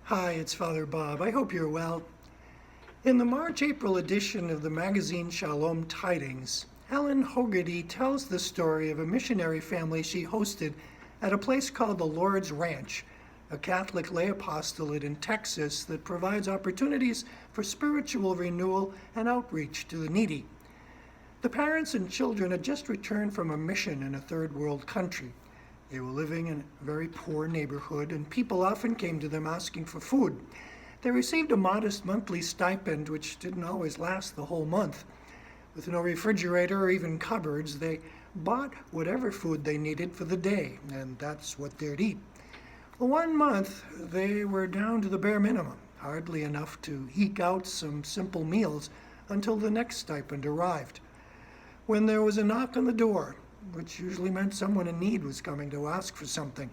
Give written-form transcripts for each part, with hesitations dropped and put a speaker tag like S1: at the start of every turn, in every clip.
S1: Hi, it's Father Bob. I hope you're well. In the March-April edition of the magazine Shalom Tidings, Helen Hogarty tells the story of a missionary family she hosted at a place called the Lord's Ranch, a Catholic lay apostolate in Texas that provides opportunities for spiritual renewal and outreach to the needy. The parents and children had just returned from a mission in a third world country. They were living in a very poor neighborhood, and people often came to them asking for food. They received a modest monthly stipend, which didn't always last the whole month. With no refrigerator or even cupboards, they bought whatever food they needed for the day, and that's what they'd eat. Well, 1 month, they were down to the bare minimum, hardly enough to eke out some simple meals until the next stipend arrived. When there was a knock on the door, which usually meant someone in need was coming to ask for something,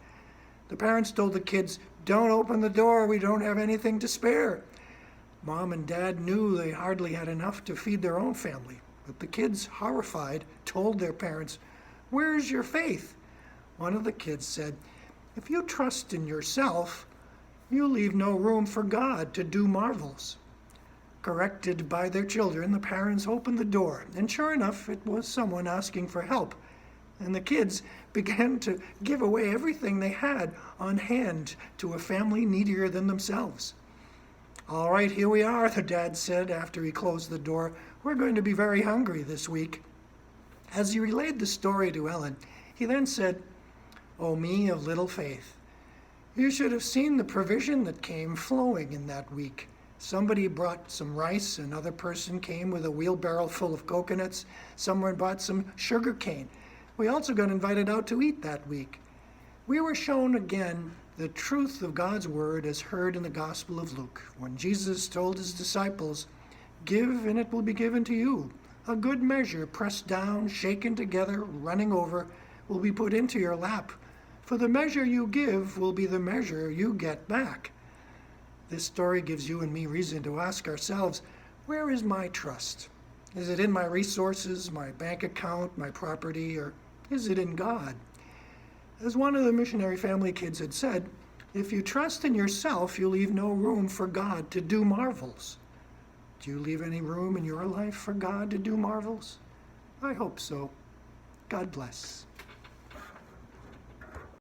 S1: the parents told the kids, "Don't open the door, we don't have anything to spare." Mom and Dad knew they hardly had enough to feed their own family, but the kids, horrified, told their parents, "Where's your faith?" One of the kids said, "If you trust in yourself, you leave no room for God to do marvels." Corrected by their children, the parents opened the door, and sure enough, it was someone asking for help. And the kids began to give away everything they had on hand to a family needier than themselves. "All right, here we are," the dad said after he closed the door. "We're going to be very hungry this week." As he relayed the story to Ellen, he then said, "Oh, me of little faith. You should have seen the provision that came flowing in that week. Somebody brought some rice, another person came with a wheelbarrow full of coconuts, someone brought some sugar cane. We also got invited out to eat that week. We were shown again the truth of God's word as heard in the Gospel of Luke, when Jesus told his disciples, 'Give, and it will be given to you. A good measure, pressed down, shaken together, running over, will be put into your lap. For the measure you give will be the measure you get back.'" This story gives you and me reason to ask ourselves, where is my trust? Is it in my resources, my bank account, my property, or is it in God? As one of the missionary family kids had said, if you trust in yourself, you leave no room for God to do marvels. Do you leave any room in your life for God to do marvels? I hope so. God bless.